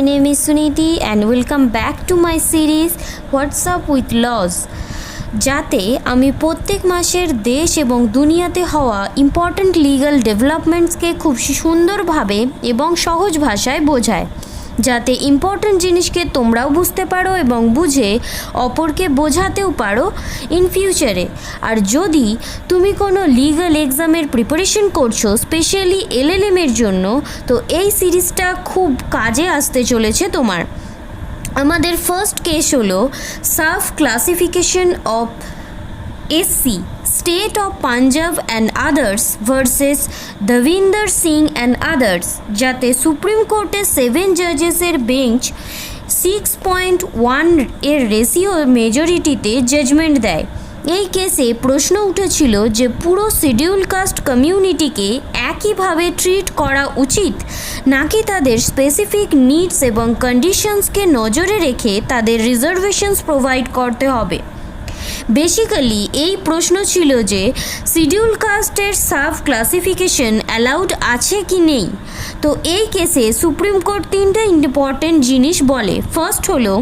my name is Suniti and welcome back to my series What's Up with Laws, যাতে আমি প্রত্যেক মাসের দেশ এবং দুনিয়াতে হওয়া ইম্পর্ট্যান্ট লিগ্যাল ডেভেলপমেন্টসকে খুব সুন্দরভাবে এবং সহজ ভাষায় বোঝায়, যাতে ইম্পর্ট্যান্ট জিনিসকে তোমরাও বুঝতে পারো এবং বুঝে অপরকে বোঝাতেও পারো ইন ফিউচারে। আর যদি তুমি কোনো লিগ্যাল এক্সামের প্রিপারেশন করছো, স্পেশালি এলএলএমের জন্য, তো এই সিরিজটা খুব কাজে আসতে চলেছে তোমার। আমাদের ফার্স্ট কেস হলো sub classification of SC, state of Punjab and others versus Devinder Singh and others, যাতে সুপ্রিম কোর্টের 7 জাজেসের বেঞ্চ 6.1 এর রেশিও মেজরিটিতে জাজমেন্ট দেয়। এই কেসে প্রশ্ন উঠেছিল যে পুরো শিডিউল কাস্ট কমিউনিটিকে একইভাবে ট্রিট করা উচিত, নাকি তাদের স্পেসিফিক নিডস এবং কন্ডিশনসকে নজরে রেখে তাদের রিজার্ভেশনস প্রোভাইড করতে হবে। বেসিক্যালি এই প্রশ্ন ছিল যে শিডিউল কাস্টের সাব ক্লাসিফিকেশন অ্যালাউড আছে কি নেই। তো এই কেসে সুপ্রিম কোর্ট 3টে ইম্পর্টেন্ট জিনিস বলে। ফার্স্ট হলো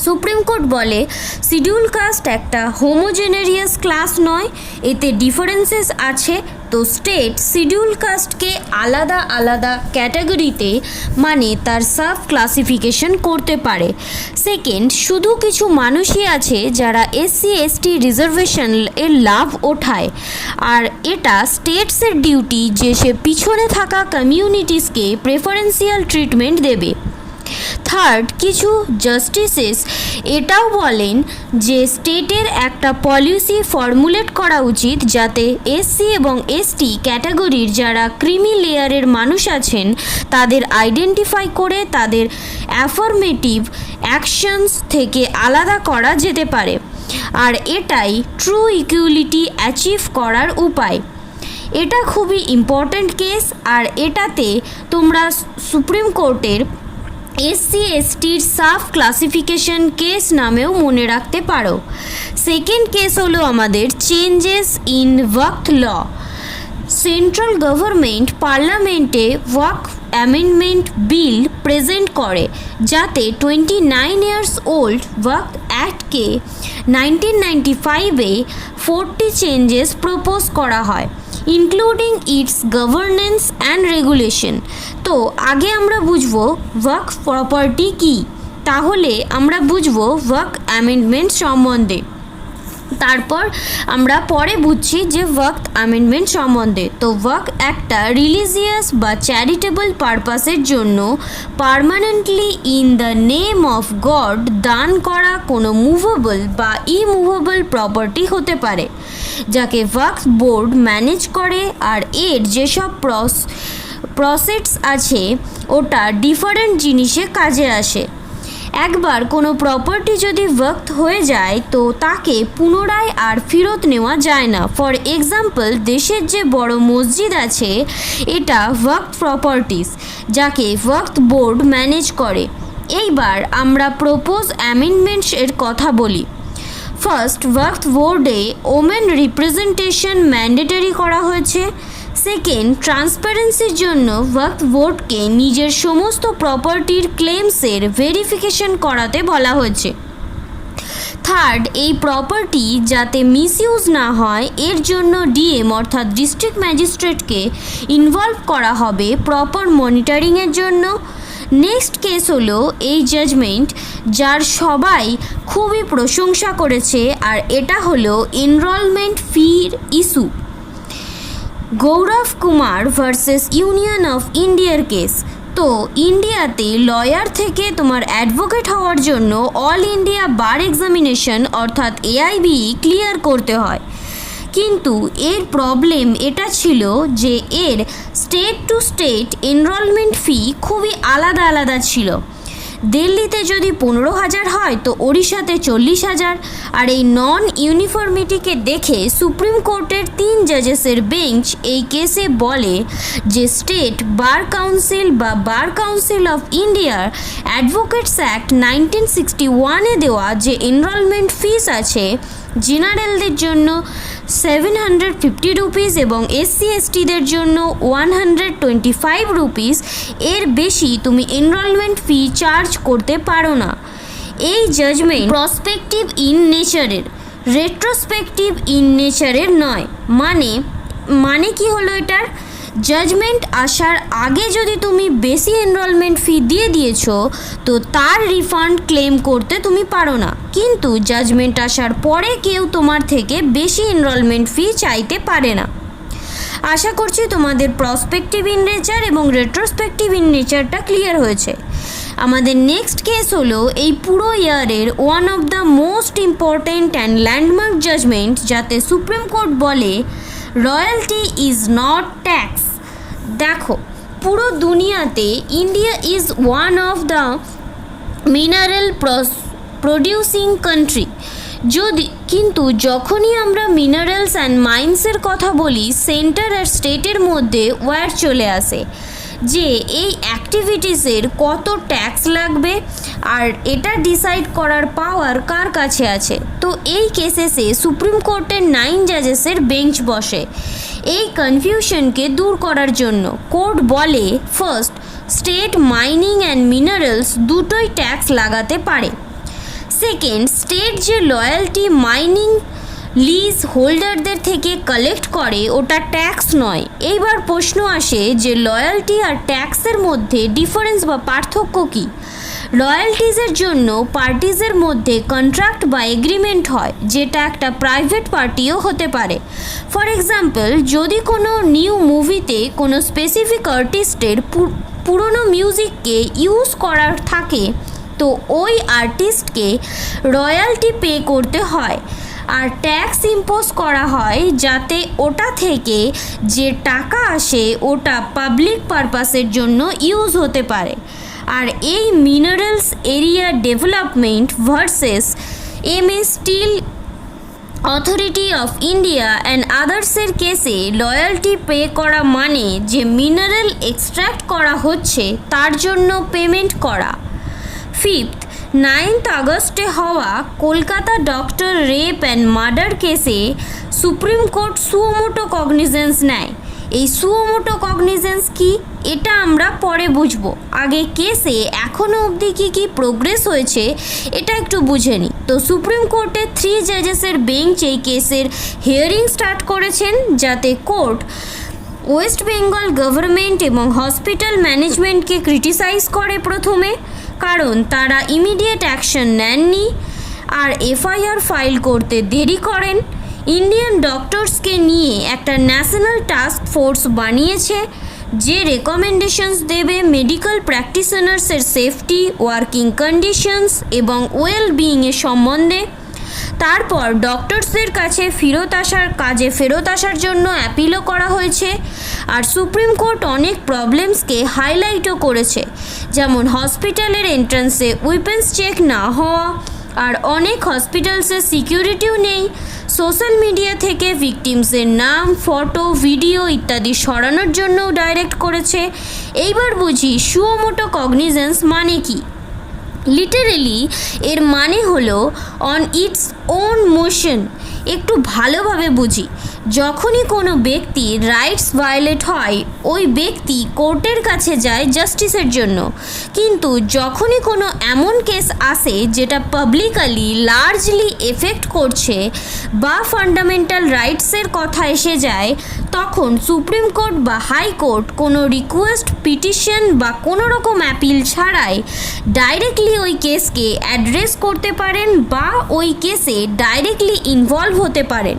সুপ্রিম কোর্ট বলে শিডিউল কাস্ট একটা হোমোজেনেরিয়াস ক্লাস নয়, এতে ডিফারেন্সেস আছে। তো স্টেট শিডিউল কাস্টকে আলাদা আলাদা ক্যাটাগরিতে মানে তার সাব ক্লাসিফিকেশন করতে পারে। সেকেন্ড, শুধু কিছু মানুষই আছে যারা এসসি এসটি রিজার্ভেশন এর লাভ ওঠায়, আর এটা স্টেটসের ডিউটি যে সে পিছনে থাকা কমিউনিটিসকে প্রেফারেন্সিয়াল ট্রিটমেন্ট দেবে। থার্ড, কিছু জাস্টিসেস এটাও বলেন যে স্টেটের একটা পলিসি ফর্মুলেট করা উচিত যাতে এসসি এবং এসটি ক্যাটাগরির যারা ক্রিমি লেয়ারের মানুষ আছেন তাদের আইডেন্টিফাই করে তাদের অ্যাফার্মেটিভ অ্যাকশনস থেকে আলাদা করা যেতে পারে, আর এটাই ট্রু ইকুয়ালিটি অ্যাচিভ করার উপায়। এটা খুবই ইম্পর্ট্যান্ট কেস, আর এটাতে তোমরা সুপ্রিম কোর্টের এসসি এসটির সাব ক্লাসিফিকেশন কেস নামেও মনে রাখতে পারো। সেকেন্ড কেস হলো আমাদের changes in Waqf law. Central government পার্লামেন্টে ওয়াকফ অ্যামেন্ডমেন্ট বিল প্রেজেন্ট করে যাতে 29 ইয়ার্স ওল্ড ওয়াকফ অ্যাক্টকে 1995-এ 40 চেঞ্জেস প্রপোজ করা হয়, including its governance and regulation. তো আগে আমরা বুঝবো ওয়াকফ প্রপার্টি কী, তাহলে আমরা বুঝবো ওয়াকফ অ্যামেন্ডমেন্ট সম্বন্ধে, তারপর আমরা পরে বুঝছি যে ওয়াকফ অ্যামেন্ডমেন্ট সম্বন্ধে। তো ওয়াকফ একটা রিলিজিয়াস বা চ্যারিটেবল পারপাসের জন্য permanently in the name of god দান করা কোনো মুভেবল বা ইমুভেবল প্রপার্টি হতে পারে, যাকে ওয়াকফ বোর্ড ম্যানেজ করে, আর এর যেসব প্রসেস আছে ওটা ডিফারেন্ট জিনিসে কাজে আসে। একবার কোনো প্রপার্টি যদি ওয়াকফ হয়ে যায় তো তাকে পুনরায় আর ফেরত নেওয়া যায় না। ফর এক্সাম্পল, দেশের যে বড় মসজিদ আছে এটা ওয়াকফ প্রপার্টিস, যাকে ওয়াকফ বোর্ড ম্যানেজ করে। এইবার আমরা প্রপোজ অ্যামেন্ডমেন্টস এর কথা বলি। ফার্স্ট, ওয়াকফ বোর্ডে ওমেন রিপ্রেজেন্টেশন ম্যান্ডেটরি করা হয়েছে। সেকেন্ড, ট্রান্সপারেন্সির জন্য ওয়াকফ বোর্ডকে নিজের সমস্ত প্রপার্টির ক্লেমসের ভেরিফিকেশন করাতে বলা হয়েছে। থার্ড, এই প্রপার্টি যাতে মিসইউজ না হয় এর জন্য ডিএম অর্থাৎ ডিস্ট্রিক্ট ম্যাজিস্ট্রেটকে ইনভলভ করা হবে প্রপার মনিটরিংয়ের জন্য। নেক্সট কেস হলো এই জাজমেন্ট যার সবাই খুবই প্রশংসা করেছে, আর এটা হলো এনরোলমেন্ট ফির issue. Gaurav Kumar versus union of ইন্ডিয়ার কেস। তো ইন্ডিয়াতে লয়ার থেকে তোমার অ্যাডভোকেট হওয়ার জন্য অল ইন্ডিয়া বার এক্সামিনেশন অর্থাৎ এআইবি ক্লিয়ার করতে হয়, কিন্তু এর প্রবলেম এটা ছিল যে এর state to state enrolment fee খুবই আলাদা আলাদা ছিল। দিল্লিতে যদি 15,000 হয় তো ওড়িশাতে 40,000, আর এই নন ইউনিফর্মিটিকে দেখে সুপ্রিম কোর্টের 3 জাজেসের বেঞ্চ এই কেসে বলে যে স্টেট বার কাউন্সিল বা বার কাউন্সিল অফ ইন্ডিয়ার অ্যাডভোকেটস অ্যাক্ট 1961-এ দেওয়া যে এনরোলমেন্ট ফিস আছে জেনারেলদের জন্য 750 রুপিস এবং এসসি এসটিদের জন্য 125 রুপিস। এর বেশি তুমি এনরোলমেন্ট ফি চার্জ করতে পারো না। এই জাজমেন্ট প্রসপেক্টিভ ইন নেচারের, রেট্রোস্পেক্টিভ ইন নেচারের নয়। মানে কি হলো এটার? জাজমেন্ট আসার আগে যদি তুমি বেশি এনরোলমেন্ট ফি দিয়ে দিয়েছো তো তার রিফান্ড ক্লেম করতে তুমি পারো না, কিন্তু জাজমেন্ট আসার পরে কেউ তোমার থেকে বেশি এনরোলমেন্ট ফি চাইতে পারে না। আশা করছি তোমাদের প্রসপেক্টিভ ইন নেচার এবং রেট্রোস্পেক্টিভ ইন নেচারটা ক্লিয়ার হয়েছে। আমাদের নেক্সট কেস হলো এই পুরো ইয়ারের one of the most important and landmark judgment, যাতে সুপ্রিম কোর্ট বলে রয়্যালটি ইজ নট ট্যাক্স। দেখো, পুরো দুনিয়াতে India is one of the mineral producing country. কিন্তু যখনই আমরা মিনারেলস অ্যান্ড মাইন্সের কথা বলি, সেন্টার আর স্টেটের মধ্যে ওয়ার চলে আসে যে এই অ্যাক্টিভিটিসের কত ট্যাক্স লাগবে, আর এটা ডিসাইড করার পাওয়ার কার কাছে আছে। তো এই কেসেসে সুপ্রিম কোর্টের 9 জাজেসের বেঞ্চ বসে। এই কনফিউশনকে দূর করার জন্য কোর্ট বলে, first, state mining and minerals দুটোই ট্যাক্স লাগাতে পারে। সেকেন্ড, স্টেট যে লয়্যালটি মাইনিং লিজ হোল্ডারদের থেকে কালেক্ট করে ওটা ট্যাক্স নয়। এইবার প্রশ্ন আসে যে লয়্যালটি আর ট্যাক্সের মধ্যে ডিফারেন্স বা পার্থক্য কী? রয়্যালটিজের জন্য পার্টিজের মধ্যে কন্ট্রাক্ট বা এগ্রিমেন্ট হয়, যেটা একটা প্রাইভেট পার্টিও হতে পারে। ফর এক্সাম্পল, যদি কোনো নিউ মুভিতে কোনো স্পেসিফিক আর্টিস্টের পুরনো মিউজিককে ইউজ করার থাকে, তো ওই আর্টিস্টকে রয়্যালটি পে করতে হয় আর ট্যাক্স ইম্পোজ করা হয়, যাতে ওটা থেকে যে টাকা আসে ওটা পাবলিক পারপাসের জন্য ইউজ হতে পারে। আর এই minerals area development versus steel authority of India and আদার্সের কেসে লয়্যালটি পে করা মানে যে মিনারেল এক্সট্র্যাক্ট করা হচ্ছে তার জন্য পেমেন্ট করা। ফিফথ, 9th আগস্টে হওয়া Kolkata doctor rape and murder কেসে সুপ্রিম কোর্ট সুমোটো কগনিজেন্স নেয়। এই সুমোটো কগনিজেন্স কি, এটা আমরা পরে বুঝবো। আগে কেসে এখনও অবধি কী প্রোগ্রেস হয়েছে এটা একটু বুঝে নিই। তো সুপ্রিম কোর্টের 3 জাজেসের বেঞ্চ এই কেসের হিয়ারিং স্টার্ট করেছেন, যাতে কোর্ট ওয়েস্ট বেঙ্গল গভর্নমেন্ট এবং হসপিটাল ম্যানেজমেন্টকে ক্রিটিসাইজ করে প্রথমে, কারণ তারা ইমিডিয়েট অ্যাকশন নেননি আর এফআইআর ফাইল করতে দেরি করেন। ইন্ডিয়ান ডক্টরসকে নিয়ে একটা ন্যাশনাল টাস্ক ফোর্স বানিয়েছে যে রেকমেন্ডেশনস দেবে মেডিকেল প্র্যাকটিশনার্সের সেফটি, ওয়ার্কিং কন্ডিশনস এবং ওয়েল বিইংয়ের সম্বন্ধে। তারপর ডক্টরসদের কাছে ফেরত আসার জন্য অ্যাপিলও করা হয়েছে। আর সুপ্রিম কোর্ট অনেক প্রবলেমসকে হাইলাইটও করেছে, যেমন হসপিটালের এন্ট্রান্সে উইপেন্স চেক না হওয়া, আর অনেক হসপিটালসের সিকিউরিটিও নেই। সোশ্যাল মিডিয়া থেকে ভিকটিমসের নাম, ফটো, ভিডিও ইত্যাদি সরানোর জন্যও ডাইরেক্ট করেছে। এইবার বুঝি সুমোটো কগনিজেন্স মানে কি। লিটারেলি এর মানে হলো অন ইটস ওন মোশন। একটু ভালোভাবে বুঝি, যখনই কোনো ব্যক্তির রাইটস ভায়োলেট হয় ওই ব্যক্তি কোর্টের কাছে যায় জাস্টিসের জন্য, কিন্তু যখনই কোনো এমন কেস আসে যেটা পাবলিকলি লার্জলি এফেক্ট করছে বা ফান্ডামেন্টাল রাইটসের কথা এসে যায়, তখন সুপ্রিম কোর্ট বা হাইকোর্ট কোনো রিকোয়েস্ট, পিটিশন বা কোনো রকম অ্যাপিল ছাড়াই ডাইরেক্টলি ওই কেসকে অ্যাড্রেস করতে পারেন বা ওই কেসে ডাইরেক্টলি ইনভলভ হতে পারেন।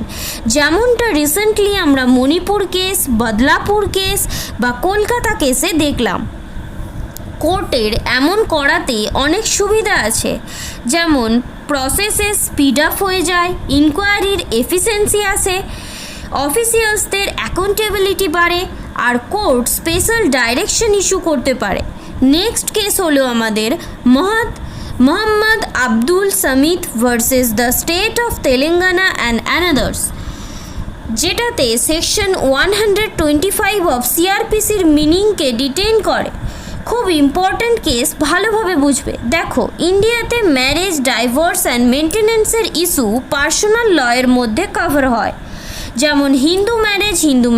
যেমনটা রিসেন্টলি আমরা মণিপুর কেস, বদলাপুর কেস বা কলকাতা কেসে দেখলাম। কোর্টের এমন করাতে অনেক সুবিধা আছে, যেমন প্রসেসে স্পিড আপ হয়ে যায়, ইনকোয়ারির এফিসিয়েন্সি আসে, অফিসিয়ালসদের অ্যাকাউন্টেবিলিটি বাড়ে, আর কোর্ট স্পেশাল ডাইরেকশন ইস্যু করতে পারে। নেক্সট কেস হলো আমাদের Mohammad Abdul Samad versus the state of Telangana and anothers, যেটাতে সেকশন 125 অফ সিআরপিসির মিনিংকে ডিটেইন করে। খুব ইম্পর্ট্যান্ট কেস, ভালোভাবে বুঝবে। দেখো, ইন্ডিয়াতে ম্যারেজ, ডাইভোর্স অ্যান্ড মেনটেন্যান্সের ইস্যু পার্সোনাল লয়ের মধ্যে কভার হয়। যেমন হিন্দু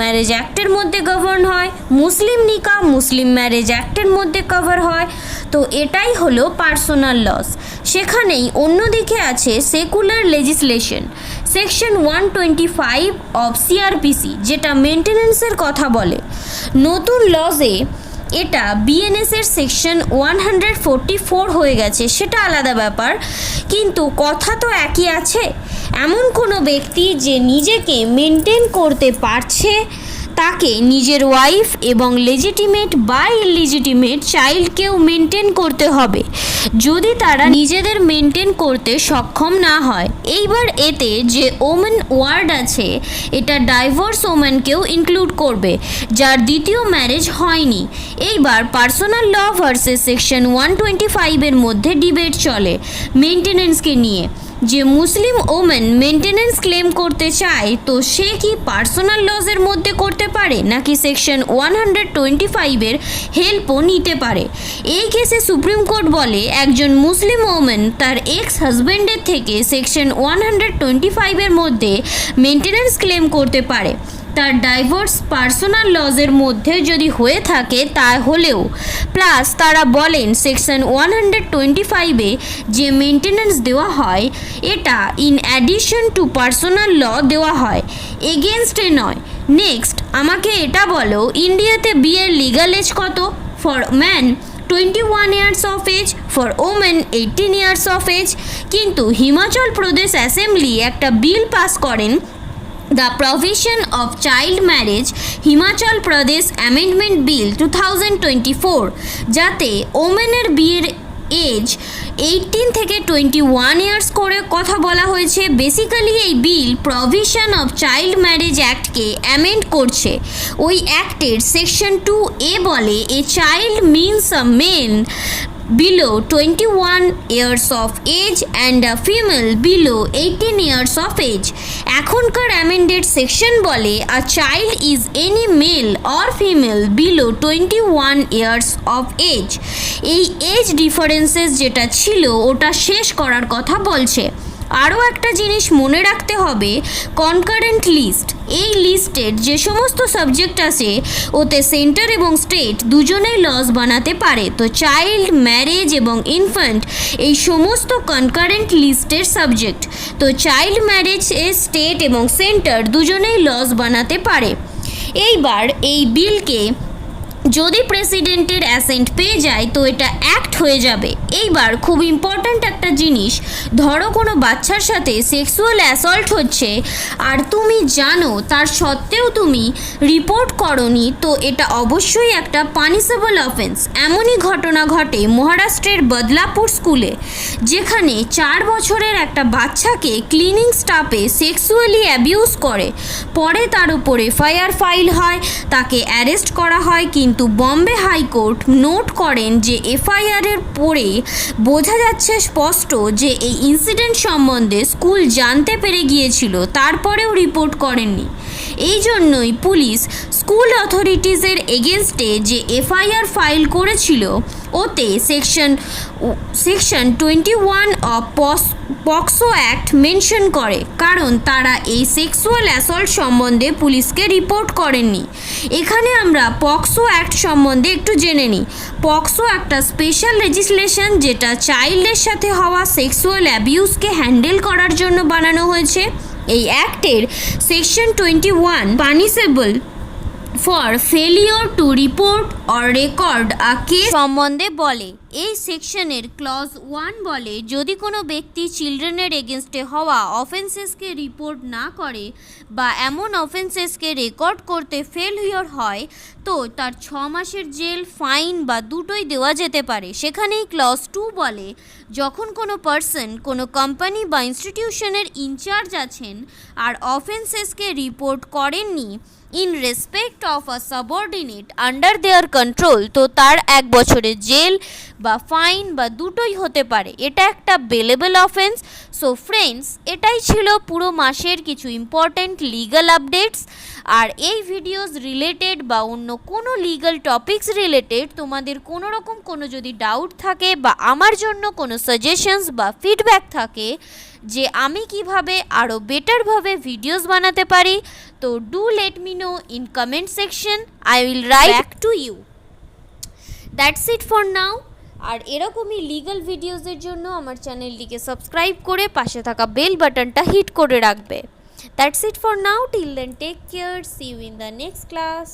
ম্যারেজ অ্যাক্টের মধ্যে গভর্ন হয়, মুসলিম নিকাহ মুসলিম ম্যারেজ অ্যাক্টের মধ্যে কভার হয়। তো এটাই হলো পার্সোনাল লস। সেখানেই অন্যদিকে আছে secular legislation, section 125 of CrPC, যেটা মেনটেন্যান্সের কথা বলে। নতুন লজে এটা বিএনএসের সেকশন 144 হয়ে গেছে, সেটা আলাদা ব্যাপার, কিন্তু কথা তো একই আছে। এমন কোনো ব্যক্তি যে নিজেকে মেনটেন করতে পারছে, তাকে নিজের ওয়াইফ এবং লেজিটিমেট বা ইললিজিটিমেট চাইল্ডকেও মেনটেন করতে হবে যদি তারা নিজেদের মেনটেন করতে সক্ষম না হয়। এইবার এতে যে ওমেন ওয়ার্ড আছে, এটা ডাইভোর্স ওম্যানকেও ইনক্লুড করবে যার দ্বিতীয় ম্যারেজ হয়নি। এইবার পার্সোনাল ল ভার্সেস সেকশন 125 এর মধ্যে ডিবেট চলে মেনটেনেন্সকে নিয়ে। যে মুসলিম ওমেন মেনটেনেন্স ক্লেম করতে চায়, তো সে কি পার্সোনাল লজের মধ্যে করতে পারে নাকি সেকশন 125 এর হেল্পও নিতে পারে? এই কেসে সুপ্রিম কোর্ট বলে একজন মুসলিম ওমেন তার এক্স হাজব্যান্ডের থেকে সেকশন 125 এর মধ্যে মেনটেনেন্স ক্লেম করতে পারে, তার ডাইভোর্স পার্সোনাল লজের মধ্যে যদি হয়ে থাকে তাহলেও। প্লাস তারা বলেন সেকশন 125-এ যে মেনটেনেন্স দেওয়া হয়, এটা ইন অ্যাডিশন টু পার্সোনাল ল দেওয়া হয়, এগেনস্টে নয়। নেক্সট আমাকে এটা বলো, ইন্ডিয়াতে বিয়ের লিগাল এজ কত? For man 21 years of age, for women 18 years of age. কিন্তু হিমাচল প্রদেশ অ্যাসেম্বলি একটা বিল পাস করেন, the provision of child marriage Himachal Pradesh amendment bill 2024, যাতে ওমেনের বিয়ের এজ 18 থেকে 21 ইয়ার্স করে কথা বলা হয়েছে। বেসিক্যালি এই bill provision of child marriage অ্যাক্টকে অ্যামেন্ড করছে। ওই অ্যাক্টের সেকশন 2A বলে, a child means a male below 21 years of age and a female below 18 years of age. এখনকার অ্যামেন্ডেড সেকশন বলে a child is any male or female below 21 years of age. এই age differences যেটা ছিল ওটা শেষ করার কথা বলছে। আরও একটা জিনিস মনে রাখতে হবে, কনকারেন্ট লিস্ট। এই লিস্টের যে সমস্ত সাবজেক্ট আছে, ওতে সেন্টার এবং স্টেট দুজনেই লস বানাতে পারে। তো চাইল্ড, ম্যারেজ এবং ইনফ্যান্ট এই সমস্ত কনকারেন্ট লিস্টের সাবজেক্ট। তো চাইল্ড ম্যারেজ স্টেট এবং সেন্টার দুজনেই লস বানাতে পারে। এইবার এই বিলকে যদি প্রেসিডেন্টের অ্যাসেন্ট পেয়ে যায় তো এটা অ্যাক্ট হয়ে যাবে। এইবার খুব ইম্পর্ট্যান্ট একটা জিনিস, ধরো কোনো বাচ্চার সাথে সেক্সুয়াল অ্যাসল্ট হচ্ছে আর তুমি জানো, তার সত্ত্বেও তুমি রিপোর্ট করনি, তো এটা অবশ্যই একটা পানিশেবল অফেন্স। এমনই ঘটনা ঘটে মহারাষ্ট্রের বদলাপুর স্কুলে, যেখানে 4 বছরের একটা বাচ্চাকে ক্লিনিং স্টাফে সেক্সুয়ালি অ্যাবিউজ করে। পরে তার উপরে এফআইআর ফাইল হয়, তাকে অ্যারেস্ট করা হয়। কিন্তু বম্বে হাইকোর্ট নোট করেন যে এফআইআরের পরে বোঝা যাচ্ছে স্পষ্ট যে এই ইনসিডেন্ট সম্বন্ধে স্কুল জানতে পেরে গিয়েছিল, তারপরেও রিপোর্ট করেননি। এই জন্যই পুলিশ স্কুল অথরিটিসের এগেনস্টে যে এফআইআর ফাইল করেছিল, ওতে section 21 of POCSO act mention করে, কারণ তারা এই সেক্সুয়াল অ্যাসল্ট সম্বন্ধে পুলিশকে রিপোর্ট করেননি। এখানে আমরা পক্সো অ্যাক্ট সম্বন্ধে একটু জেনে নিই। পক্সো একটা স্পেশাল লেজিসলেশন, যেটা চাইল্ডের সাথে হওয়া সেক্সুয়াল অ্যাবিউজকে হ্যান্ডেল করার জন্য বানানো হয়েছে। এই অ্যাক্টের section 21 punishable for failure to report or record a case সম্বন্ধে বলে। এই সেকশনের ক্লজ 1 বলে, যদি কোনো ব্যক্তি চিলড্রেনের এগেনস্টে হওয়া অফেন্সেসকে রিপোর্ট না করে বা এমন অফেন্সেসকে রেকর্ড করতে ফেলিওর হয়, তো তার 6 মাসের জেল, ফাইন বা দুটোই দেওয়া যেতে পারে। সেখানেই ক্লজ 2 বলে, যখন কোনো পার্সন কোনো কোম্পানি বা ইনস্টিটিউশনের ইনচার্জ আছেন আর অফেন্সেসকে রিপোর্ট করেননি in respect of a subordinate under their control, তো তার 1 বছরের জেল বা ফাইন বা দুটোই হতে পারে। এটা একটা বেলেবল অফেন্স। সো ফ্রেন্ডস, এটাই ছিল পুরো মাসের কিছু ইম্পর্ট্যান্ট লিগাল আপডেটস। আর এই ভিডিওস রিলেটেড বা অন্য কোনো লিগাল টপিকস রিলেটেড তোমাদের কোনো রকম কোনো যদি ডাউট থাকে বা আমার জন্য কোনো সাজেশনস বা ফিডব্যাক থাকে যে আমি কিভাবে আরও বেটারভাবে ভিডিওস বানাতে পারি, তো do let me know in comment section. I will write back to you. That's it for now. আর এরকমই লিগাল ভিডিওসের জন্য আমার চ্যানেলটিকে সাবস্ক্রাইব করে পাশে থাকা বেল বাটনটা হিট করে রাখবে। That's it for now. Till then, take care. See you in the next class.